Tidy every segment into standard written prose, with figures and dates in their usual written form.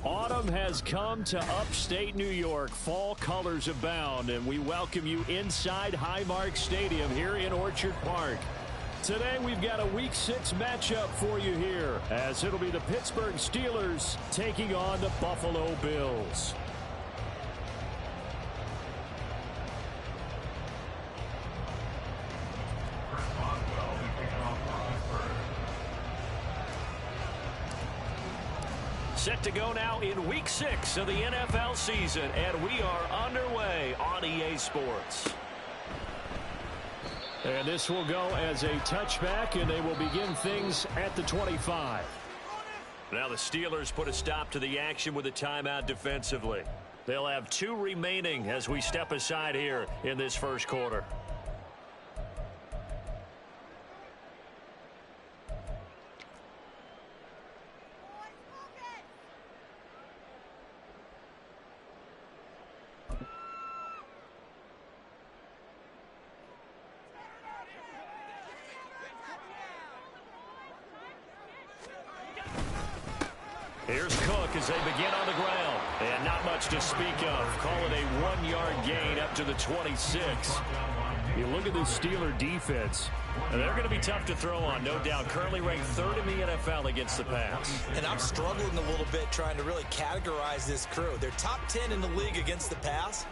Autumn has come to upstate New York. Fall colors abound, and we welcome you inside Highmark Stadium here in Orchard Park. Today we've got a Week 6 matchup for you here, as it'll be the Pittsburgh Steelers taking on the Buffalo Bills. Set to go now in Week 6 of the NFL season, and we are underway on EA Sports. And this will go as a touchback, and they will begin things at the 25. Now the Steelers put a stop to the action with a timeout defensively. They'll have 2 remaining as we step aside here in this first quarter. Here's Cook as they begin on the ground. And not much to speak of. Call it a 1-yard gain up to the 26. You look at this Steeler defense, and they're going to be tough to throw on, no doubt. Currently ranked 3rd in the NFL against the pass. And I'm struggling a little bit trying to really categorize this crew. They're top 10 in the league against the pass,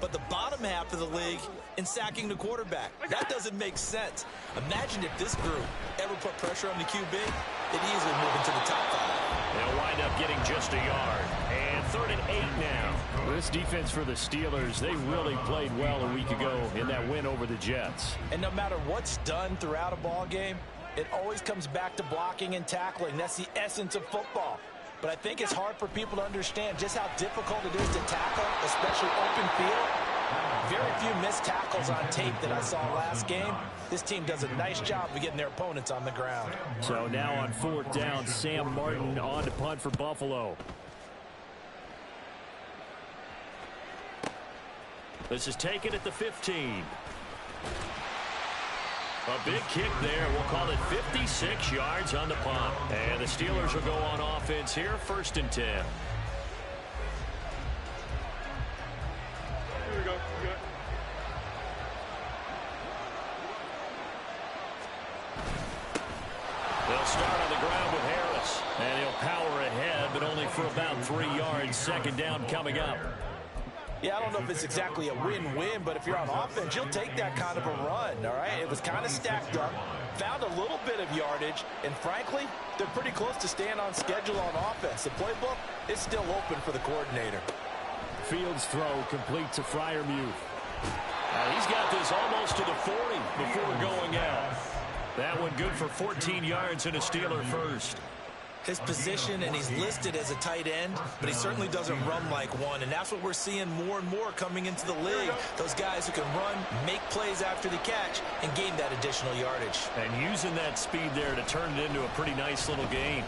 but the bottom half of the league in sacking the quarterback. That doesn't make sense. Imagine if this group ever put pressure on the QB, it'd easily move into the top 5. They'll wind up getting just a yard. And 3rd and 8 now. This defense for the Steelers, they really played well a week ago in that win over the Jets. And no matter what's done throughout a ball game, it always comes back to blocking and tackling. That's the essence of football. But I think it's hard for people to understand just how difficult it is to tackle, especially open field. Very few missed tackles on tape that I saw last game. This team does a nice job of getting their opponents on the ground. So now on 4th down, Sam Martin on to punt for Buffalo. This is taken at the 15. A big kick there. We'll call it 56 yards on the punt. And the Steelers will go on offense here, 1st and 10. Here we go. They'll start on the ground with Harris. And he'll power ahead, but only for about 3 yards. 2nd down coming up. Yeah, I don't know if it's exactly a win-win, but if you're on offense, you'll take that kind of a run, all right? It was kind of stacked up, found a little bit of yardage, and frankly, they're pretty close to staying on schedule on offense. The playbook is still open for the coordinator. Fields throw complete to Freiermuth. He's got this almost to the 40 before going out. That one good for 14 yards and a Steeler first. His position, and he's listed as a tight end, but he certainly doesn't run like one, and that's what we're seeing more and more coming into the league. Those guys who can run, make plays after the catch, and gain that additional yardage. And using that speed there to turn it into a pretty nice little gain.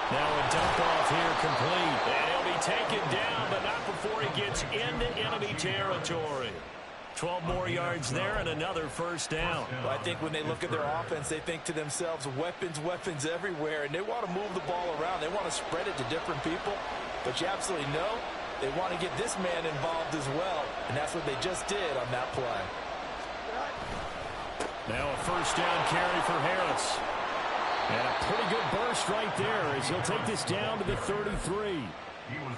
Now a dump off here complete, and he'll be taken down, but not before he gets into enemy territory. 12 more yards there and another 1st down. Well, I think when they look at their offense, they think to themselves, weapons, weapons everywhere, and they want to move the ball around. They want to spread it to different people, but you absolutely know they want to get this man involved as well, and that's what they just did on that play. Now a 1st down carry for Harris. And a pretty good burst right there as he'll take this down to the 33.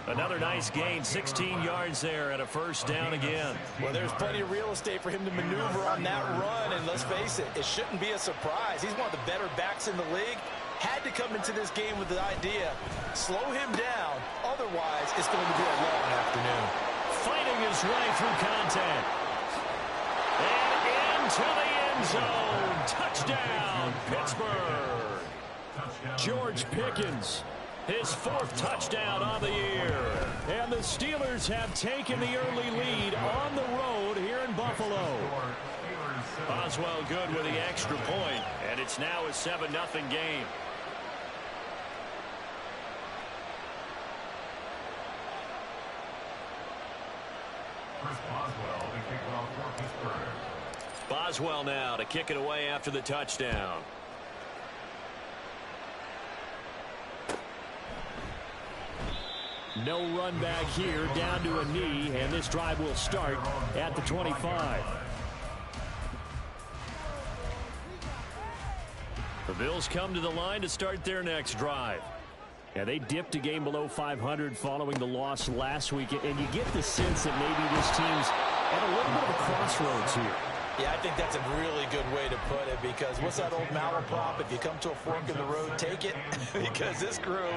Another nice gain, 16 yards there and a 1st down again. Well, there's plenty of real estate for him to maneuver on that run, and let's face it, it shouldn't be a surprise. He's one of the better backs in the league. Had to come into this game with the idea, slow him down, otherwise it's going to be a long afternoon. Fighting his way through contact. And into the end zone. Touchdown, Pittsburgh. George Pickens, his 4th touchdown on the year. And the Steelers have taken the early lead on the road here in Buffalo. Boswell good with the extra point, and it's now a 7-0 game. Boswell now to kick it away after the touchdown. No run back here, down to a knee, and this drive will start at the 25. The Bills come to the line to start their next drive. Yeah, they dipped a game below 500 following the loss last week, and you get the sense that maybe this team's at a little bit of a crossroads here. Yeah, I think that's a really good way to put it, because what's that old malaprop? If you come to a fork in the road, take it. Because this crew,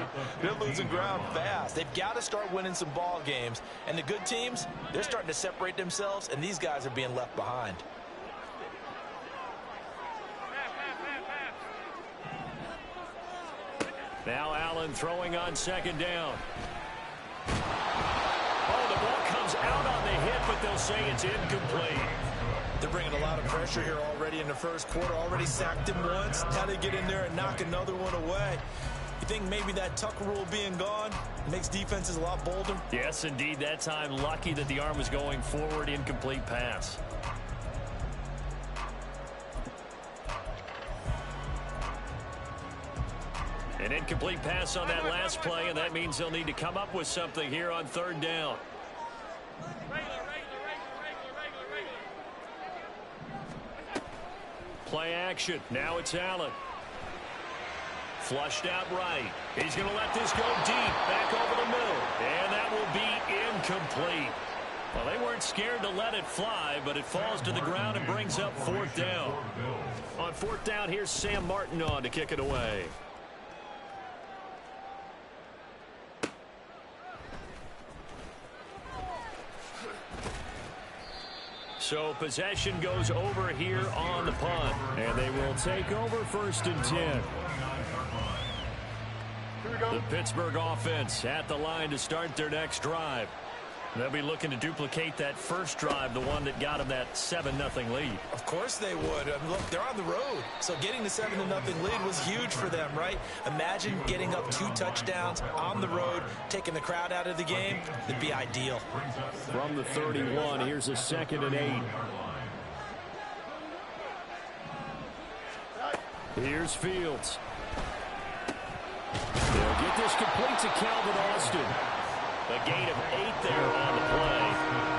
they're losing ground fast. They've got to start winning some ball games. And the good teams, they're starting to separate themselves, and these guys are being left behind. Now Allen throwing on 2nd down. Oh, the ball comes out on the hit, but they'll say it's incomplete. They're bringing a lot of pressure here already in the first quarter. Already sacked him once. Now they get in there and knock another one away. You think maybe that Tucker rule being gone makes defenses a lot bolder? Yes, indeed. That time, lucky that the arm was going forward. Incomplete pass. An incomplete pass on that last play, and that means they'll need to come up with something here on 3rd down. Play action. Now it's Allen. Flushed out right. He's going to let this go deep. Back over the middle. And that will be incomplete. Well, they weren't scared to let it fly, but it falls to the ground and brings up 4th down. On 4th down, here's Sam Martin on to kick it away. So possession goes over here on the punt. And they will take over 1st and 10. The Pittsburgh offense at the line to start their next drive. They'll be looking to duplicate that first drive, the one that got them that 7-0 lead. Of course they would. I mean, look, they're on the road. So getting the 7-0 lead was huge for them, right? Imagine getting up 2 touchdowns on the road, taking the crowd out of the game. It'd be ideal. From the 31, here's a 2nd and 8. Here's Fields. They'll get this complete to Calvin Austin. A gain of 8 there on the play.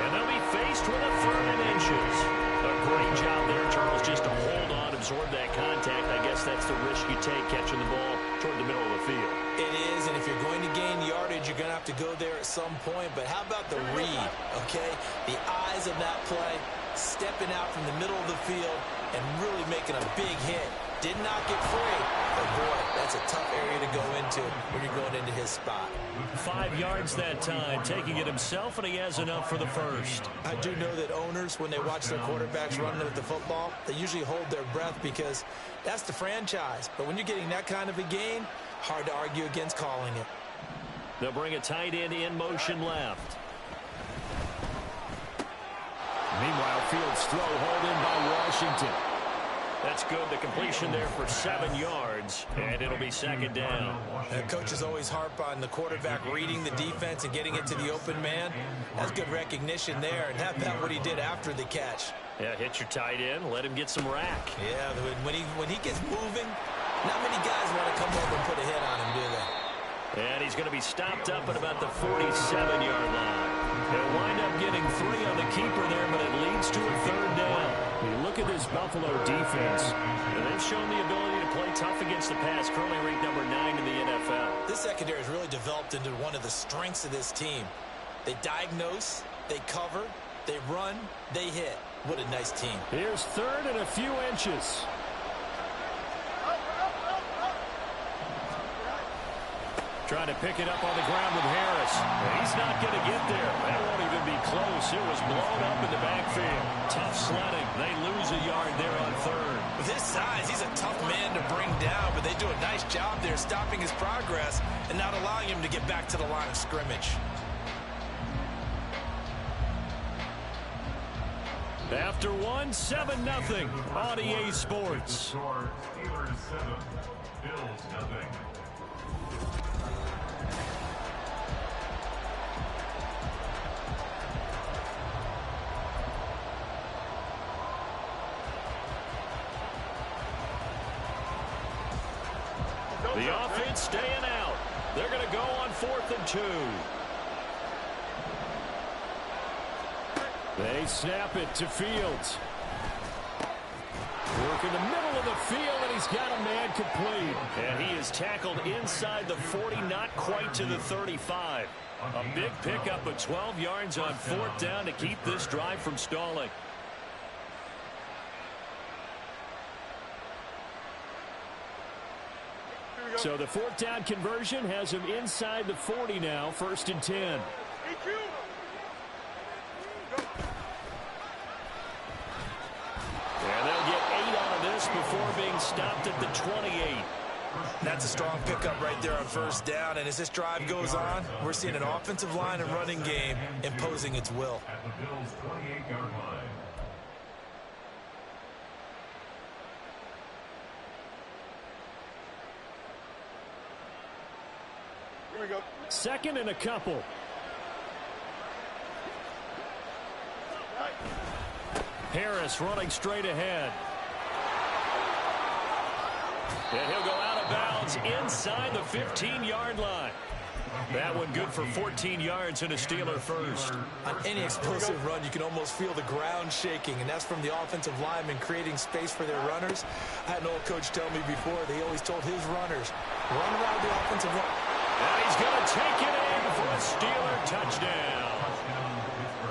And they'll be faced with a 3rd and inches. A great job there, Charles, just to hold on, absorb that contact. I guess that's the risk you take catching the ball toward the middle of the field. It is, and if you're going to gain yardage, you're going to have to go there at some point. But how about the read, okay? The eyes of that play, stepping out from the middle of the field and really making a big hit. Did not get free, but boy, that's a tough area to go into when you're going into his spot. 5 yards that time, taking it himself, and he has enough for the first. I do know that owners, when they watch their quarterbacks run with the football, they usually hold their breath because that's the franchise. But when you're getting that kind of a gain, hard to argue against calling it. They'll bring a tight end in motion left. Meanwhile, Fields' throw hauled in by Washington. That's good. The completion there for 7 yards, and it'll be 2nd down. Coaches always harp on the quarterback reading the defense and getting it to the open man. That's good recognition there, and how about what he did after the catch? Yeah, hit your tight end, let him get some rack. Yeah, when he gets moving, not many guys want to come over and put a hit on him, do they? And he's going to be stopped up at about the 47-yard line. He'll wind up getting 3 on the keeper there, but it leads to a 3rd down. You look at this Buffalo defense, and they've shown the ability to play tough against the pass, currently ranked number 9 in the NFL. This secondary has really developed into one of the strengths of this team. They diagnose, they cover, they run, they hit. What a nice team. Here's 3rd and a few inches. Trying to pick it up on the ground with Harris. He's not going to get there. That won't even be close. It was blown up in the backfield. Tough sledding. They lose a yard there on third. With his size, he's a tough man to bring down, but they do a nice job there stopping his progress and not allowing him to get back to the line of scrimmage. After one, 7-0 on EA Sports. Steelers 7, Bills 0. The offense staying out. They're going to go on 4th and 2. They snap it to Fields. Work in the middle of the field, and he's got a man complete. And he is tackled inside the 40, not quite to the 35. A big pickup of 12 yards on 4th down to keep this drive from stalling. So the 4th down conversion has him inside the 40 now, 1st and 10. And they'll get 8 out of this before being stopped at the 28. That's a strong pickup right there on 1st down, and as this drive goes on, we're seeing an offensive line and running game imposing its will. At the Bills' 28-yard line. Here we go. 2nd and a couple. Harris running straight ahead. And he'll go out of bounds inside the 15-yard line. That one good for 14 yards and a Steeler first. On any explosive run, you can almost feel the ground shaking, and that's from the offensive linemen creating space for their runners. I had an old coach tell me before, they always told his runners, run around the offensive line. And he's going to take it in for a Steeler touchdown.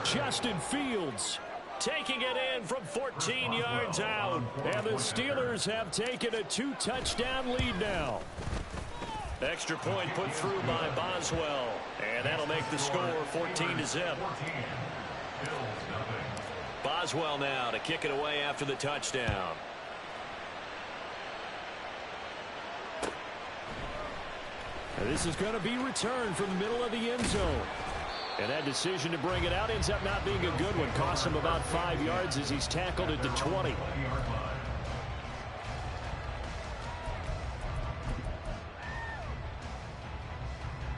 Justin Fields taking it in from 14 yards out. And the Steelers have taken a 2-touchdown lead now. Extra point put through by Boswell. And that'll make the score 14-0. Boswell now to kick it away after the touchdown. This is going to be returned from the middle of the end zone. And that decision to bring it out ends up not being a good one. Costs him about 5 yards as he's tackled at the 20.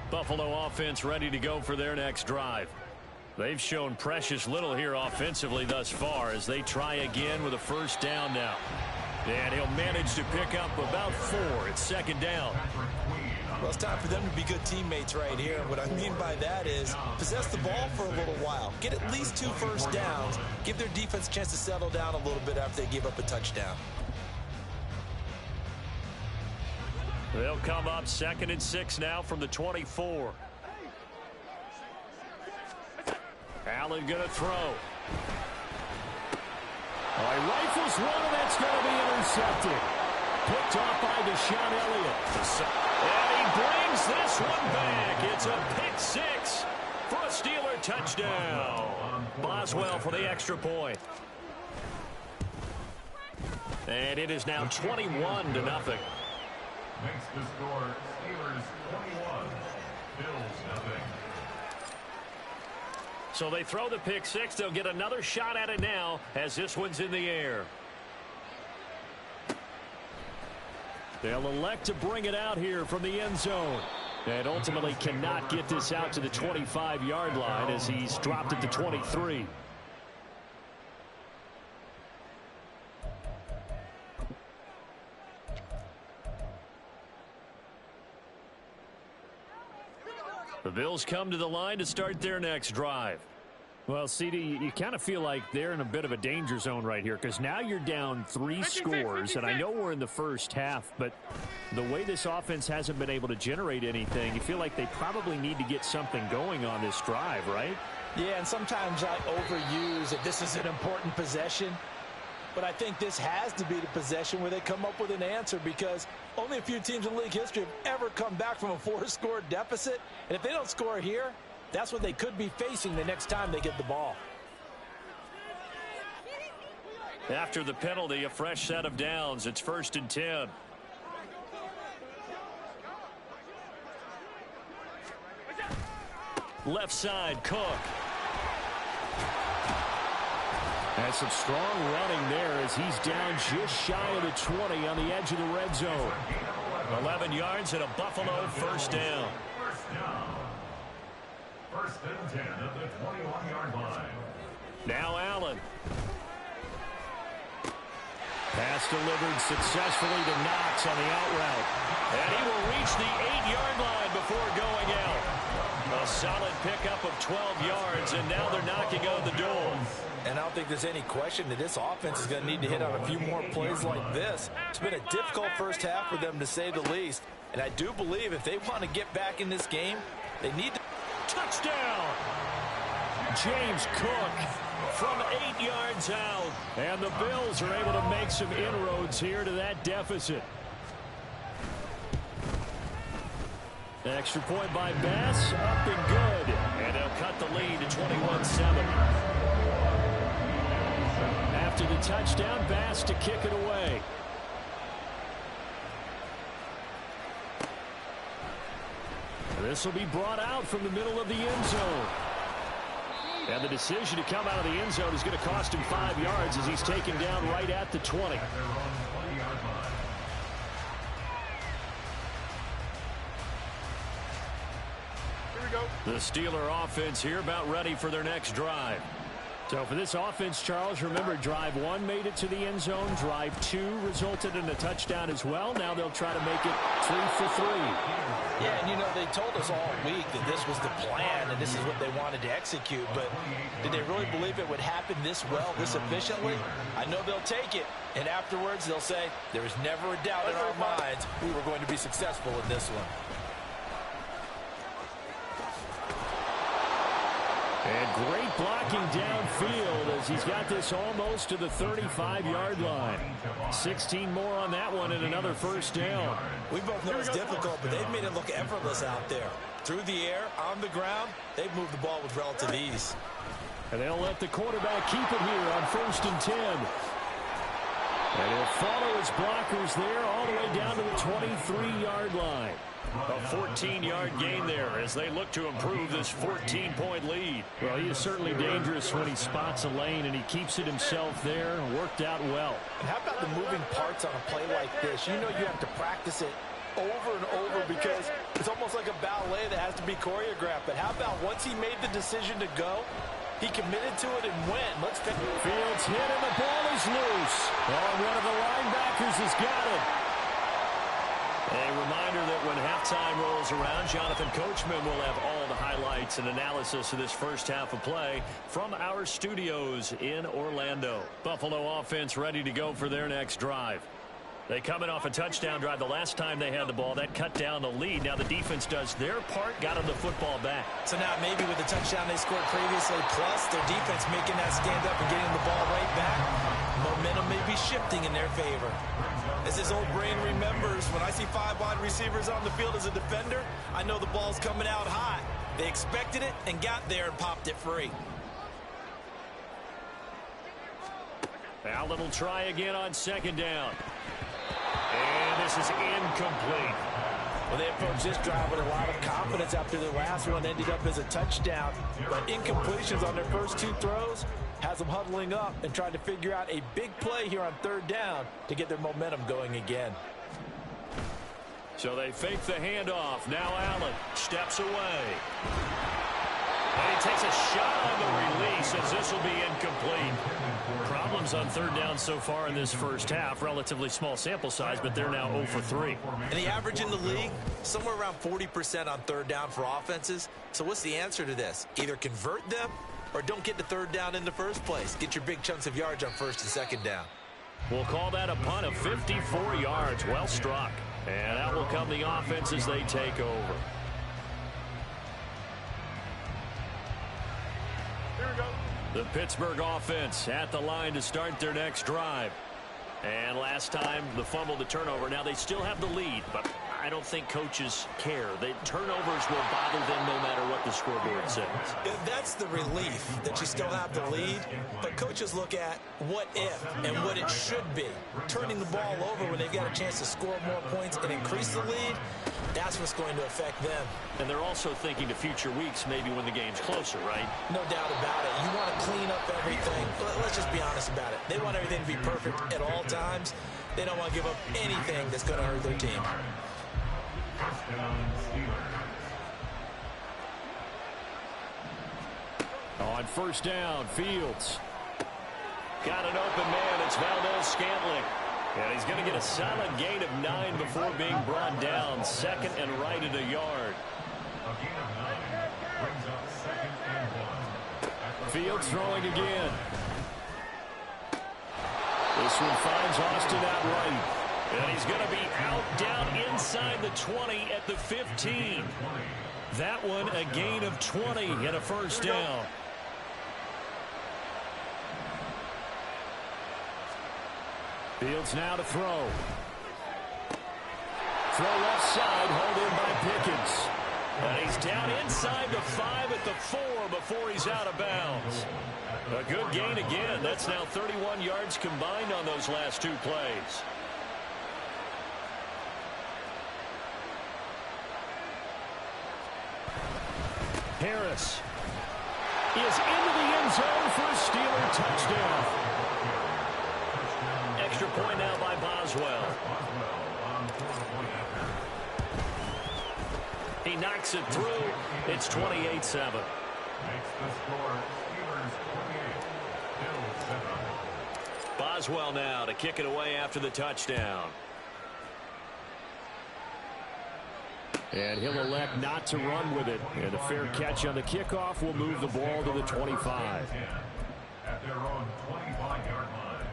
Buffalo offense ready to go for their next drive. They've shown precious little here offensively thus far as they try again with a 1st down now. And he'll manage to pick up about 4. It's 2nd down. Well, it's time for them to be good teammates right here. And what I mean by that is possess the ball for a little while. Get at least 2 first downs. Give their defense a chance to settle down a little bit after they give up a touchdown. They'll come up 2nd and 6 now from the 24. Allen going to throw. He rifles one, and that's going to be intercepted. Picked off by Deshaun Elliott. And he brings this one back. It's a pick 6 for a Steeler touchdown. Boswell for the extra point. And it is now 21-0. Makes the score Steelers 21, Bills 0. So they throw the pick 6. They'll get another shot at it now as this one's in the air. They'll elect to bring it out here from the end zone. And ultimately cannot get this out to the 25-yard line as he's dropped at the 23. The Bills come to the line to start their next drive. Well, CD, you kind of feel like they're in a bit of a danger zone right here because now you're down 3 scores, and I know we're in the first half, but the way this offense hasn't been able to generate anything, you feel like they probably need to get something going on this drive, right? Yeah, and sometimes I overuse that this is an important possession. but I think this has to be the possession where they come up with an answer, because only a few teams in league history have ever come back from a 4-score deficit. And if they don't score here, that's what they could be facing the next time they get the ball. After the penalty, a fresh set of downs. It's 1st and 10. Left side, Cook. And some strong running there as he's down just shy of the 20 on the edge of the red zone. 11 yards and a Buffalo first down. First and 10 at the 21-yard line. Now Allen. Pass delivered successfully to Knox on the out route. And he will reach the 8-yard line before going out. A solid pickup of 12 yards, and now they're knocking on the door. And I don't think there's any question that this offense is going to need to hit on a few more plays like this. It's been a difficult first half for them, to say the least. And I do believe if they want to get back in this game, they need to... Touchdown! James Cook from 8 yards out. And the Bills are able to make some inroads here to that deficit. Extra point by Bass, up and good. And they'll cut the lead to 21-7. After the touchdown, Bass to kick it away. This will be brought out from the middle of the end zone. And the decision to come out of the end zone is going to cost him 5 yards as he's taken down right at the 20. The Steeler offense here about ready for their next drive. So for this offense, Charles, remember drive 1 made it to the end zone. Drive 2 resulted in a touchdown as well. Now they'll try to make it 3 for 3. Yeah, and you know, they told us all week that this was the plan and this is what they wanted to execute. But did they really believe it would happen this well, this efficiently? I know they'll take it. And afterwards, they'll say, there was never a doubt in our minds we were going to be successful in this one. And great blocking downfield as he's got this almost to the 35-yard line. 16 more on that one and another first down. We both know it's difficult, but they've made it look effortless out there. Through the air, on the ground, they've moved the ball with relative ease. And they'll let the quarterback keep it here on 1st and 10. And he'll follow his blockers there all the way down to the 23-yard line. A 14-yard gain there as they look to improve this 14-point lead. Well, he is certainly dangerous when he spots a lane, and he keeps it himself there. Worked out well. And how about the moving parts on a play like this? You know you have to practice it over and over because it's almost like a ballet that has to be choreographed. But how about once he made the decision to go, he committed to it and went. Fields hit and the ball is loose. Oh, one of the linebackers has got it. A reminder that when halftime rolls around, Jonathan Coachman will have all the highlights and analysis of this first half of play from our studios in Orlando. Buffalo offense ready to go for their next drive. They come in off a touchdown drive the last time they had the ball. That cut down the lead. Now the defense does their part, got them the football back. So now maybe with the touchdown they scored previously, plus their defense making that stand up and getting the ball right back, momentum may be shifting in their favor. As his old brain remembers, when I see 5 wide receivers on the field as a defender, I know the ball's coming out hot. They expected it and got there and popped it free. Allen will try again on 2nd down. And this is incomplete. Well, they approached this drive with a lot of confidence after their last one ended up as a touchdown. But incompletions on their first 2 throws has them huddling up and trying to figure out a big play here on 3rd down to get their momentum going again. So they fake the handoff. Now Allen steps away. And he takes a shot on the release as this will be incomplete. Problems on 3rd down so far in this first half. Relatively small sample size, but they're now 0 for 3. And the average in the league, somewhere around 40% on 3rd down for offenses. So what's the answer to this? Either convert them or don't get to 3rd down in the first place. Get your big chunks of yards on 1st and 2nd down. We'll call that a punt of 54 yards. Well struck. And out will come the offense as they take over. Here we go. The Pittsburgh offense at the line to start their next drive. And last time, the fumble, the turnover. Now they still have the lead, but I don't think coaches care. The turnovers will bother them no matter what the scoreboard says. That's the relief that you still have the lead, but coaches look at what if and what it should be. Turning the ball over when they've got a chance to score more points and increase the lead, that's what's going to affect them. And they're also thinking to future weeks, maybe when the game's closer, right? No doubt about it. You want to clean up everything. Let's just be honest about it. They want everything to be perfect at all times. They don't want to give up anything that's going to hurt their team. On first down, Fields. Got an open man. It's Valdes-Scantling. And he's going to get a solid gain of 9 before being brought down. Second and right at a yard. A gain of 9 brings up 2nd and 1. Fields throwing again. This one finds Austin out right. And he's going to be out down inside the 20 at the 15. That one a gain of 20 and a first down. Fields now to throw. Throw left side, hold in by Pickens. And he's down inside the 5 at the 4 before he's out of bounds. A good gain again. That's now 31 yards combined on those last 2 plays. Harris is into the end zone for a Steeler touchdown. Extra point now by Boswell. He knocks it through. It's 28-7. Makes the score Steelers 28, Bills 7. Boswell now to kick it away after the touchdown. And he'll elect not to run with it. And a fair catch on the kickoff will move the ball to the 25. At their own 25-yard line.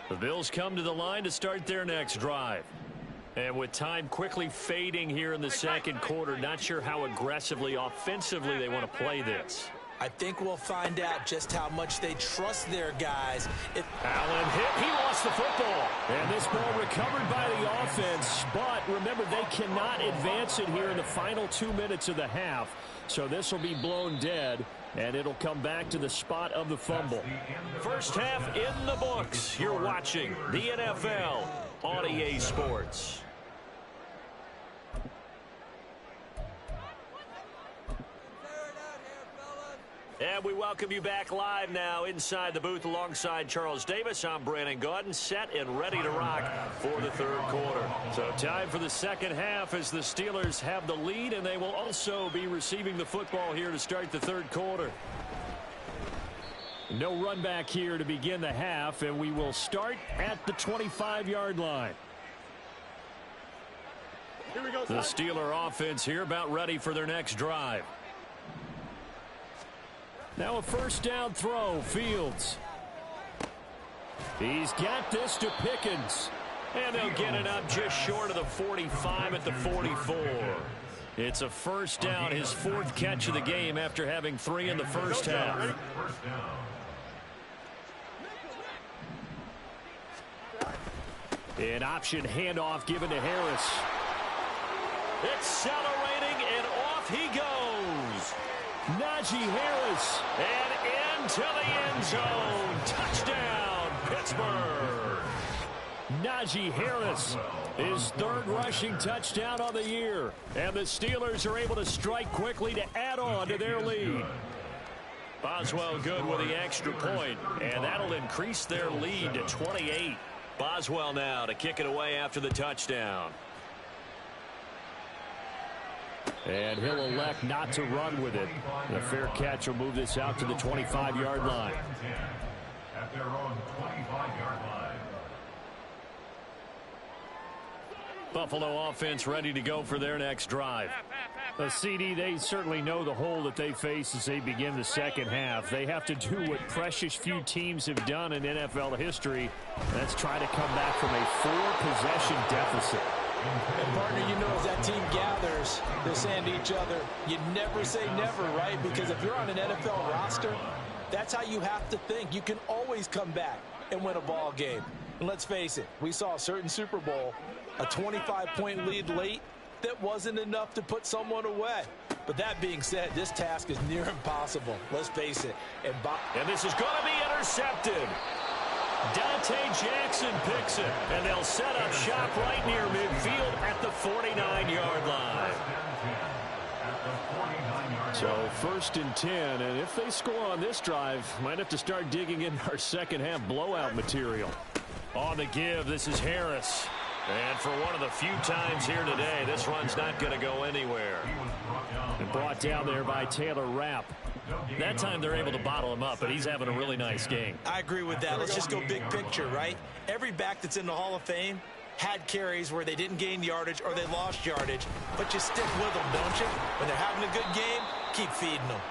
The Bills come to the line to start their next drive. And with time quickly fading here in the second quarter, not sure how aggressively, offensively they want to play this. I think we'll find out just how much they trust their guys. Allen hit. He lost the football. And this ball recovered by the offense. But remember, they cannot advance it here in the final 2 minutes of the half. So this will be blown dead. And it'll come back to the spot of the fumble. First half in the books. You're watching the NFL on EA Sports. And we welcome you back live now inside the booth alongside Charles Davis. I'm Brandon Gaudin, set and ready to rock for the third quarter. So time for the second half as the Steelers have the lead, and they will also be receiving the football here to start the third quarter. No run back here to begin the half, and we will start at the 25-yard line. Here we go, the Steeler offense here about ready for their next drive. Now a first down throw, Fields. He's got this to Pickens. And they'll get it up just short of the 45 at the 44. It's a first down, his 4th catch of the game after having 3 in the first half. An option handoff given to Harris. Accelerating, and off he goes. Najee Harris, and into the end zone. Touchdown, Pittsburgh. Najee Harris, his 3rd rushing touchdown on the year. And the Steelers are able to strike quickly to add on to their lead. Boswell good with the extra point, and that'll increase their lead to 28. Boswell now to kick it away after the touchdown. And he'll elect not to run with it. A fair catch will move this out to the 25-yard line. At their own 25-yard line. Buffalo offense ready to go for their next drive. The CD, they certainly know the hole that they face as they begin the second half. They have to do what precious few teams have done in NFL history. That's try to come back from a 4-possession deficit. And partner, you know, as that team gathers, they're saying to each other, you never say never, right? Because if you're on an NFL roster, that's how you have to think. You can always come back and win a ball game. And let's face it, we saw a certain Super Bowl, a 25-point lead late, that wasn't enough to put someone away. But that being said, this task is near impossible. Let's face it. And this is going to be intercepted. Dante Jackson picks it, and they'll set up shop right near midfield at the 49-yard line. So 1st and 10, and if they score on this drive, might have to start digging in our second-half blowout material. On the give, this is Harris. And for one of the few times here today, this run's not going to go anywhere. And brought down there by Taylor Rapp. That time they're able to bottle him up, but he's having a really nice game. I agree with that. Let's just go big picture, right? Every back that's in the Hall of Fame had carries where they didn't gain yardage or they lost yardage, but you stick with them, don't you? When they're having a good game, keep feeding them.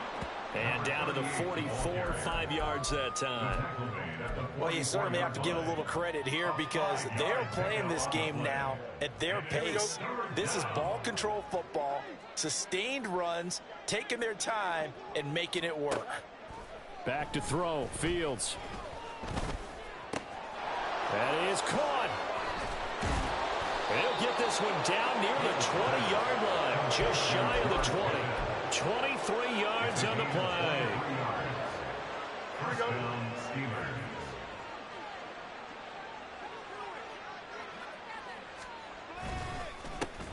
And down to the 44, 5 yards that time. Well, you certainly have to give a little credit here because they're playing this game now at their pace. This is ball control football, sustained runs, taking their time, and making it work. Back to throw, Fields. That is caught. He'll get this one down near the 20-yard line, just shy of the 20. 23 yards on the play.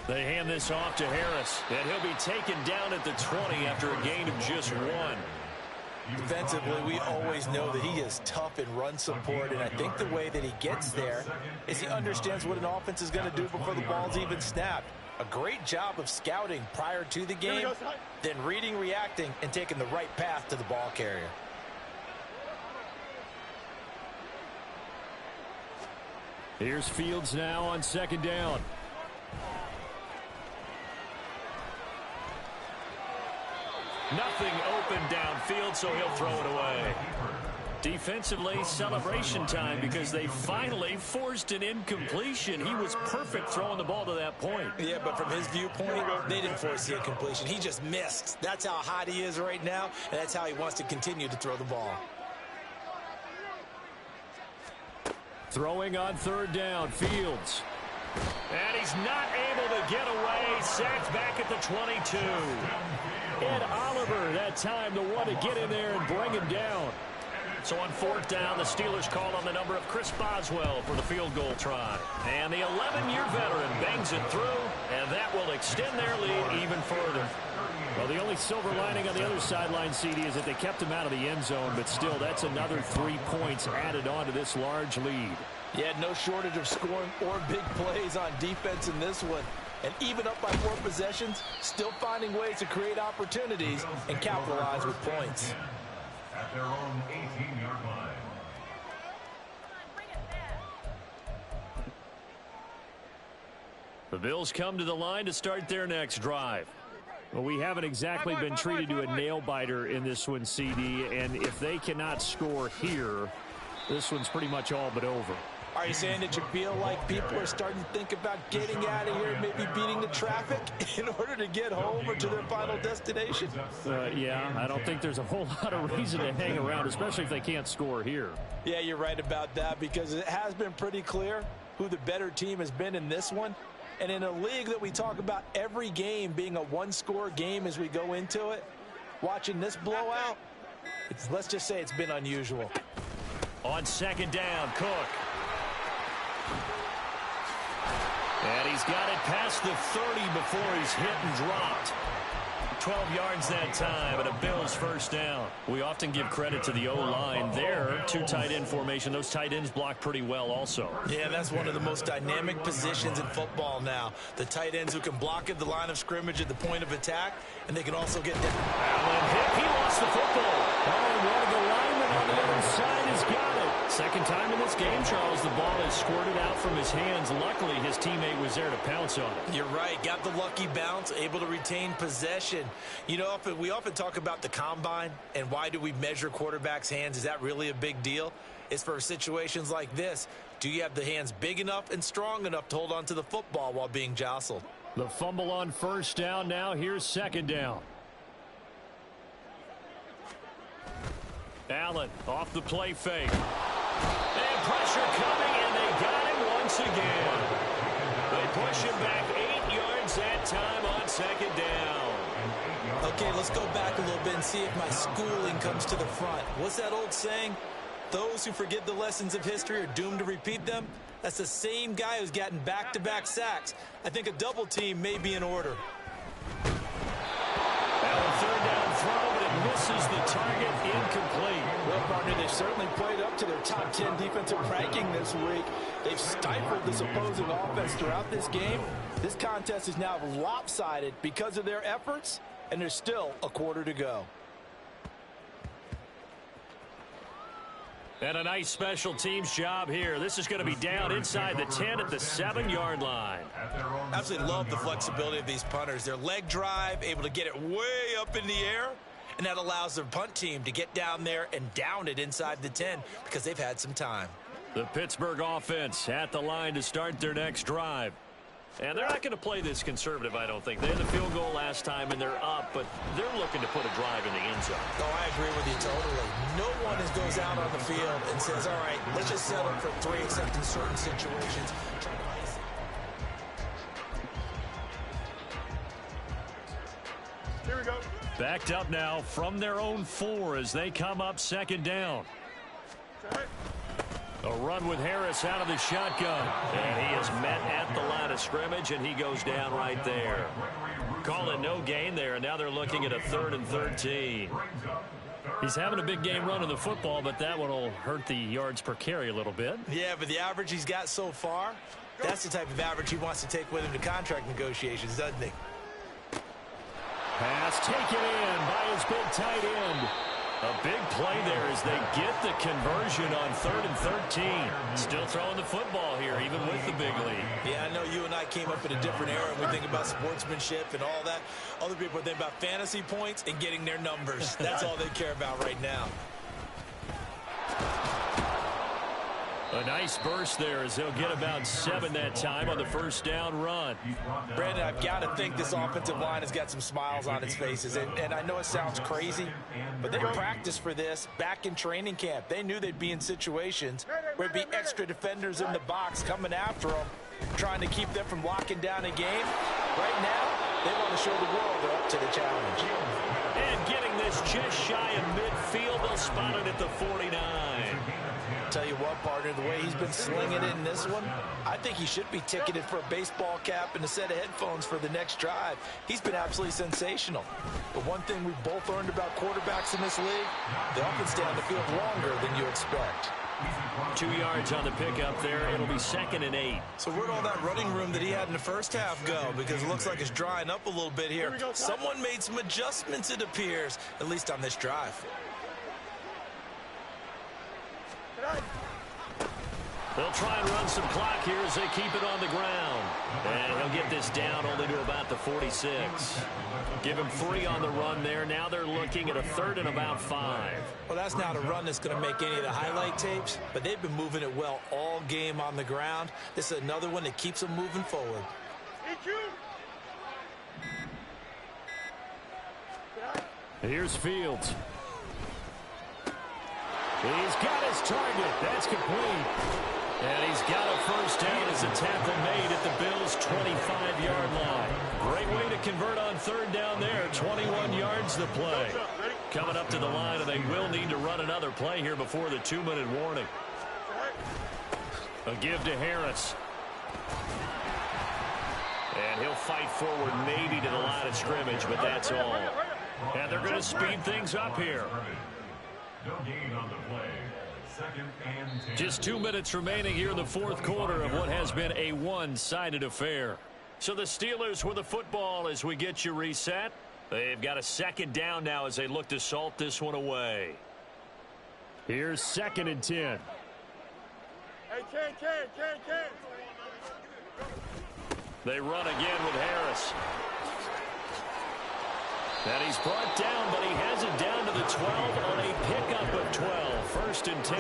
They hand this off to Harris, and he'll be taken down at the 20 after a gain of just 1. Defensively, we always know that he is tough in run support, and I think the way that he gets there is he understands what an offense is going to do before the ball's even snapped. A great job of scouting prior to the game, then reading, reacting, and taking the right path to the ball carrier. Here's Fields now on 2nd down. Nothing open downfield, so he'll throw it away. Defensively, celebration time because they finally forced an incompletion. He was perfect throwing the ball to that point. Yeah, but from his viewpoint, they didn't force the incompletion. He just missed. That's how hot he is right now, and that's how he wants to continue to throw the ball. Throwing on 3rd down, Fields. And he's not able to get away. Sacked back at the 22. Ed Oliver, that time, the one to get in there and bring him down. So on 4th down, the Steelers call on the number of Chris Boswell for the field goal try. And the 11-year veteran bangs it through, and that will extend their lead even further. Well, the only silver lining on the other sideline, CD, is that they kept him out of the end zone, but still, that's another 3 points added on to this large lead. Yeah, no shortage of scoring or big plays on defense in this one. And even up by 4 possessions, still finding ways to create opportunities and capitalize with points. At their own 18-yard line. The Bills come to the line to start their next drive. Well, we haven't exactly been treated to a nail-biter in this one, CD, and if they cannot score here, this one's pretty much all but over. Are you saying that you feel like people are starting to think about getting out of here, maybe beating the traffic in order to get home or to their final destination? Yeah, I don't think there's a whole lot of reason to hang around, especially if they can't score here. Yeah, you're right about that because it has been pretty clear who the better team has been in this one. And in a league that we talk about every game being a one-score game as we go into it, watching this blowout, let's just say it's been unusual. On 2nd down, Cook. And he's got it past the 30 before he's hit and dropped. 12 yards that time, and a Bills first down. We often give credit to the O-line there. 2 tight end formation. Those tight ends block pretty well also. Yeah, that's one of the most dynamic positions in football now. The tight ends who can block at the line of scrimmage at the point of attack, and they can also get down. Allen hit. He lost the football. Oh, one of the linemen on the other side has got it. Second time in this game, Charles, the ball is squirted out from his hands. Luckily, his teammate was there to pounce on it. You're right. Got the lucky bounce, able to retain possession. You know, we often talk about the combine and why do we measure quarterbacks' hands. Is that really a big deal? It's for situations like this. Do you have the hands big enough and strong enough to hold on to the football while being jostled? The fumble on first down now. Here's second down. Allen off the play fake. And pressure coming, and they got him once again. They push him back 8 yards that time on second down. Okay, let's go back a little bit and see if my schooling comes to the front. What's that old saying? Those who forget the lessons of history are doomed to repeat them. That's the same guy who's gotten back-to-back sacks. I think a double team may be in order. Allen third down throw, but it misses the target, incomplete. Well, partner, they've certainly played up to their top 10 defensive ranking this week. They've stifled this opposing offense throughout this game. This contest is now lopsided because of their efforts, and there's still a quarter to go. And a nice special teams job here. This is going to be down inside the 10 at the 7-yard line. Absolutely love the flexibility of these punters. Their leg drive, able to get it way up in the air, and that allows their punt team to get down there and down it inside the 10 because they've had some time. The Pittsburgh offense at the line to start their next drive. And they're not going to play this conservative, I don't think. They had the field goal last time, and they're up, but they're looking to put a drive in the end zone. Oh, I agree with you totally. No one goes out on the field and says, all right, let's just settle for 3 except in certain situations. Here we go. Backed up now from their own 4 as they come up second down. A run with Harris out of the shotgun. And he is met at the line of scrimmage, and he goes down right there. Call it no gain there, and now they're looking at a 3rd and 13. He's having a big game running the football, but that one will hurt the yards per carry a little bit. Yeah, but the average he's got so far, that's the type of average he wants to take with him to contract negotiations, doesn't he? Pass taken in by his big tight end. A big play there as they get the conversion on 3rd and 13. Still throwing the football here, even with the big lead. Yeah, I know you and I came up in a different era, and we think about sportsmanship and all that. Other people think about fantasy points and getting their numbers. That's all they care about right now. A nice burst there as they'll get about 7 that time on the first down run. Brandon, I've got to think this offensive line has got some smiles on its faces. And I know it sounds crazy, but they practiced for this back in training camp. They knew they'd be in situations where there'd be extra defenders in the box coming after them, trying to keep them from locking down a game. Right now, they want to show the world they're up to the challenge. And getting this just shy of midfield, they'll spot it at the 49. Tell you what, partner, the way he's been slinging it in this one, I think he should be ticketed for a baseball cap and a set of headphones for the next drive. He's been absolutely sensational. But one thing we've both learned about quarterbacks in this league, they often stay on the field longer than you expect. 2 yards on the pickup there. It'll be 2nd and 8. So where'd all that running room that he had in the first half go? Because it looks like it's drying up a little bit here. Someone made some adjustments, it appears, at least on this drive. They'll try and run some clock here as they keep it on the ground. And he'll get this down only to about the 46. Give him 3 on the run there. Now they're looking at a 3rd and about 5. Well, that's not a run that's going to make any of the highlight tapes, but they've been moving it well all game on the ground. This is another one that keeps them moving forward. Here's Fields. He's got his target. That's complete. And he's got a first down as a tackle made at the Bills' 25-yard line. Great way to convert on 3rd down there. 21 yards the play. Coming up to the line, and they will need to run another play here before the 2-minute warning. A give to Harris. And he'll fight forward maybe to the line of scrimmage, but that's all. And they're going to speed things up here. No gain on the play. 2nd and 10. Just 2 minutes remaining here in the 4th quarter of what has been a one-sided affair. So the Steelers with the football as we get you reset. They've got a 2nd down now as they look to salt this one away. Here's 2nd and 10. Hey, Ken. They run again with Harris. And he's brought down, but he has it down to the 12 on a pickup of 12. 1st and 10.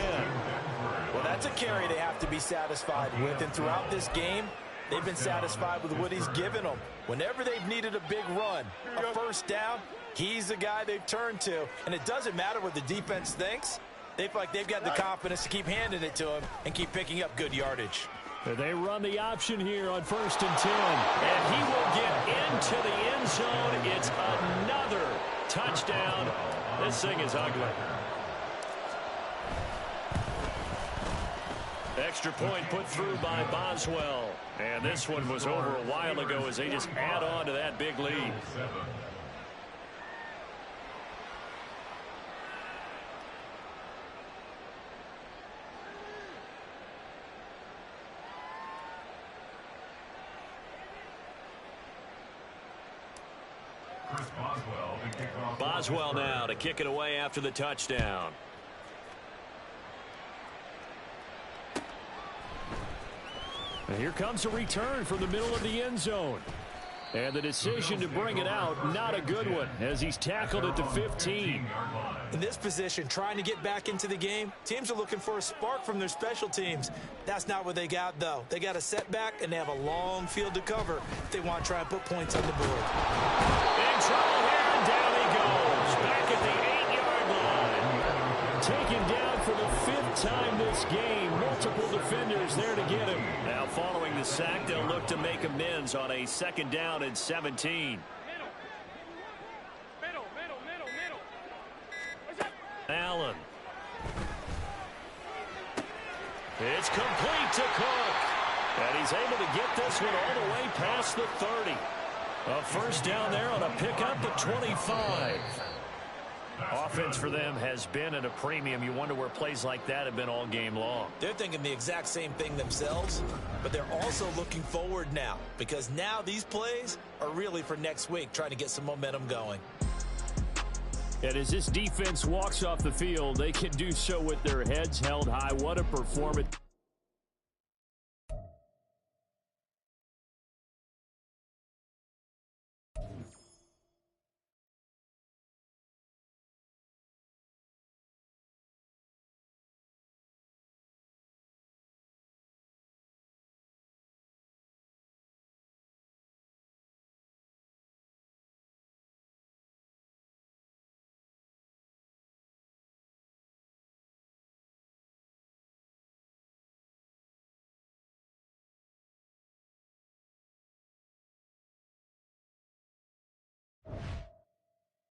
Well, that's a carry they have to be satisfied with. And throughout this game, they've been satisfied with what he's given them. Whenever they've needed a big run, a first down, he's the guy they've turned to. And it doesn't matter what the defense thinks. They feel like they've got the confidence to keep handing it to him and keep picking up good yardage. They run the option here on 1st and 10. And he will get into the end zone. It's another touchdown. This thing is ugly. Extra point put through by Boswell. And this one was over a while ago as they just add on to that big lead. Boswell now to kick it away after the touchdown. And here comes a return from the middle of the end zone. And the decision to bring it out, not a good one, as he's tackled at the 15. In this position, trying to get back into the game, teams are looking for a spark from their special teams. That's not what they got, though. They got a setback, and they have a long field to cover if they want to try and put points on the board. In trouble here, and down he goes. Back at the 8-yard line. Taken down for the 5th time this game. Multiple defenders there to get him. Now following the sack, they'll look to make amends on a 2nd down and 17. Allen. It's complete to Cook. And he's able to get this one all the way past the 30. A first down there on a pickup at 25. Offense for them has been at a premium. You wonder where plays like that have been all game long. They're thinking the exact same thing themselves, but they're also looking forward now because now these plays are really for next week, trying to get some momentum going. And as this defense walks off the field, they can do so with their heads held high. What a performance.